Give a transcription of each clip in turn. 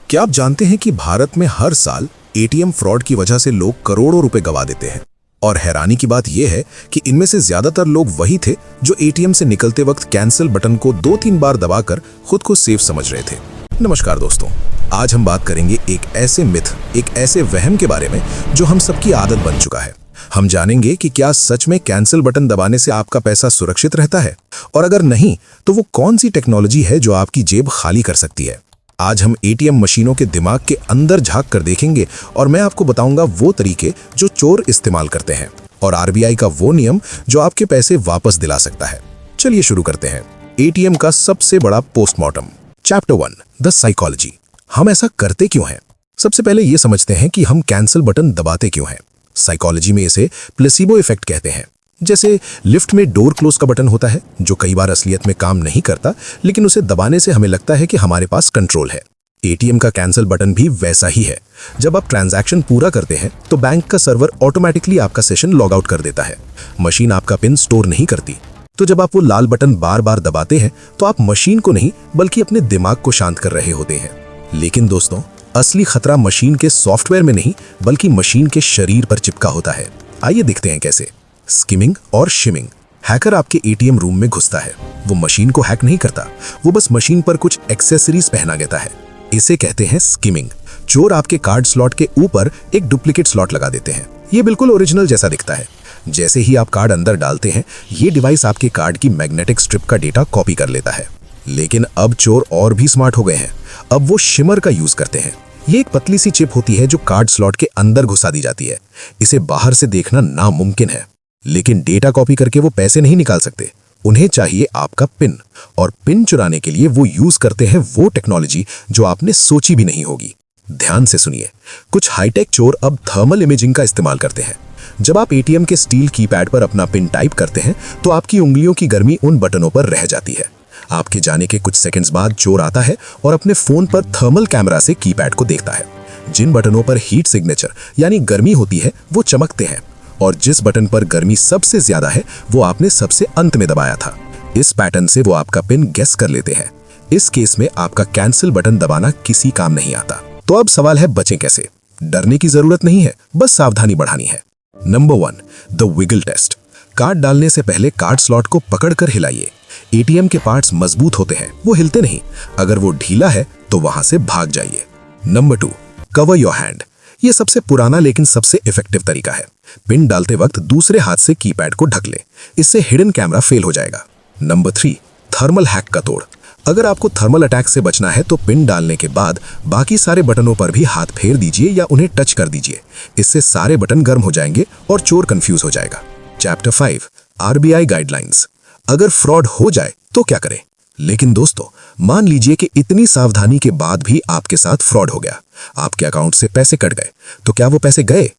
क्या आप जानते हैं कि भारत में हर साल एटीएम फ्रॉड की वजह से लोग करोड़ों रुपए गंवा देते हैं। और हैरानी की बात यह है कि इनमें से ज्यादातर लोग वही थे जो एटीएम से निकलते वक्त कैंसिल बटन को 2-3 बार दबाकर खुद को सेफ समझ रहे थे। नमस्कार दोस्तों, आज हम बात करेंगे एक ऐसे मिथ, एक ऐसे वहम के बारे में जो हम सबकी आदत बन चुका है। हम जानेंगे कि क्या सच में कैंसिल बटन दबाने से आपका पैसा सुरक्षित रहता है, और अगर नहीं तो वो कौन सी टेक्नोलॉजी है जो आपकी जेब खाली कर सकती है। आज हम एटीएम मशीनों के दिमाग के अंदर झांक कर देखेंगे और मैं आपको बताऊंगा वो तरीके जो चोर इस्तेमाल करते हैं और आरबीआई का वो नियम जो आपके पैसे वापस दिला सकता है। चलिए शुरू करते हैं। एटीएम का सबसे बड़ा पोस्टमार्टम। Chapter 1, the psychology. हम ऐसा करते क्यों हैं? सबसे पहले ये समझते हैं कि हम कैंसिल बटन दबाते क्यों हैं। साइकोलॉजी में इसे प्लेसिबो इफेक्ट कहते हैं। जैसे लिफ्ट में डोर क्लोज का बटन होता है जो कई बार असलियत में काम नहीं करता, लेकिन उसे दबाने से हमें लगता है कि हमारे पास कंट्रोल है। एटीएम का कैंसिल बटन भी वैसा ही है। जब आप ट्रांजैक्शन पूरा करते हैं तो बैंक का सर्वर ऑटोमेटिकली आपका सेशन लॉग आउट कर देता है। मशीन आपका पिन स्टोर नहीं करती। तो जब आप वो लाल बटन बार बार दबाते हैं तो आप मशीन को नहीं बल्कि अपने दिमाग को शांत कर रहे होते हैं। लेकिन दोस्तों, असली खतरा मशीन के सॉफ्टवेयर में नहीं बल्कि मशीन के शरीर पर चिपका होता है। आइए देखते हैं कैसे। स्किमिंग और शिमिंग। हैकर आपके एटीएम रूम में घुसता है। वो मशीन को हैक नहीं करता, वो बस मशीन पर कुछ एक्सेसरीज पहना देता है। इसे कहते हैं स्किमिंग। चोर आपके कार्ड स्लॉट के ऊपर एक डुप्लीकेट स्लॉट लगा देते हैं। ये बिल्कुल ओरिजिनल जैसा दिखता है। जैसे ही आप कार्ड अंदर डालते हैं, ये डिवाइस आपके कार्ड की मैग्नेटिक स्ट्रिप का डेटा कॉपी कर लेता है। लेकिन अब चोर और भी स्मार्ट हो गए हैं। अब वो शिमर का यूज करते हैं। ये एक पतली सी चिप होती है जो कार्ड स्लॉट के अंदर घुसा दी जाती है। इसे बाहर से देखना नामुमकिन है, लेकिन डेटा कॉपी करके वो पैसे नहीं निकाल सकते। उन्हें चाहिए आपका पिन, और पिन चुराने के लिए वो यूज करते हैं वो टेक्नोलॉजी जो आपने सोची भी नहीं होगी। ध्यान से सुनिए, कुछ हाईटेक चोर अब थर्मल इमेजिंग का इस्तेमाल करते हैं। जब आप एटीएम के स्टील कीपैड पर अपना पिन टाइप करते हैं तो आपकी उंगलियों की गर्मी उन बटनों पर रह जाती है। आपके जाने के कुछ सेकंड्स बाद चोर आता है और अपने फोन पर थर्मल कैमरा से कीपैड को देखता है। जिन बटनों पर हीट सिग्नेचर यानी गर्मी होती है वो चमकते हैं, और जिस बटन पर गर्मी सबसे ज्यादा है वो आपने सबसे अंत में दबाया था। इस पैटर्न से वो आपका पिन गेस कर लेते हैं। इस केस में आपका कैंसिल बटन दबाना किसी काम नहीं आता। तो अब सवाल है, बचें कैसे? डरने की जरूरत नहीं है, बस सावधानी बढ़ानी है। Number 1, the wiggle test. Card डालने से पहले कार्ड स्लॉट को पकड़कर हिलाइए। एटीएम के पार्ट्स मजबूत होते हैं, वो हिलते नहीं। अगर वो ढीला है तो वहां से भाग जाइए। Number 2, cover your hand. ये सबसे पुराना लेकिन सबसे इफेक्टिव तरीका है। पिन डालते वक्त दूसरे हाथ से कीपैड को ढक ले, इससे हिडन कैमरा फेल हो जाएगा। नंबर 3, थर्मल हैक का तोड़। अगर आपको थर्मल अटैक से बचना है तो पिन डालने के बाद बाकी सारे बटनों पर भी हाथ फेर दीजिए या उन्हें टच कर दीजिए। इससे सारे बटन गर्म हो जाएंगे और चोर कंफ्यूज हो जाएगा। Chapter 5, RBI guidelines. अगर फ्रॉड हो जाए तो क्या करें? लेकिन दोस्तों, मान लीजिए कि इतनी सावधानी के बाद भी आपके साथ फ्रॉड हो गया। आपके अकाउंट से पैसे कट गए, तो क्या वो पैसे गए?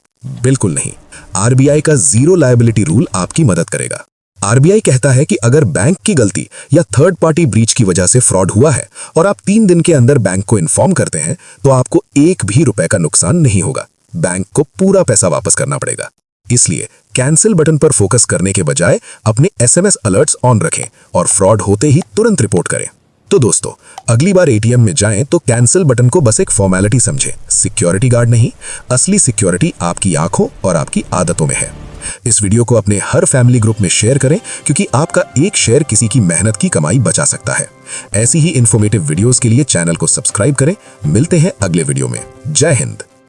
बिल्कुल नहीं। आरबीआई का जीरो लायबिलिटी रूल आपकी मदद करेगा। आरबीआई कहता है कि अगर बैंक की गलती या थर्ड पार्टी ब्रीच की वजह से फ्रॉड हुआ है और आप 3 दिन के अंदर बैंक को इन्फॉर्म करते हैं तो आपको 1 भी रुपए का नुकसान नहीं होगा। बैंक को पूरा पैसा वापस करना पड़ेगा। इसलिए कैंसिल बटन पर फोकस करने के बजाय अपने एसएमएस अलर्ट्स ऑन रखें और फ्रॉड होते ही तुरंत रिपोर्ट करें। तो दोस्तों, अगली बार एटीएम में जाएं तो कैंसिल बटन को बस एक फॉर्मेलिटी समझें, सिक्योरिटी गार्ड नहीं। असली सिक्योरिटी आपकी आंखों और आपकी आदतों में है। इस वीडियो को अपने हर फैमिली ग्रुप में शेयर करें, क्योंकि आपका एक शेयर किसी की मेहनत की कमाई बचा सकता है। ऐसी ही इंफॉर्मेटिव वीडियोस के लिए चैनल को सब्सक्राइब करें। मिलते हैं अगले वीडियो में। जय हिंद।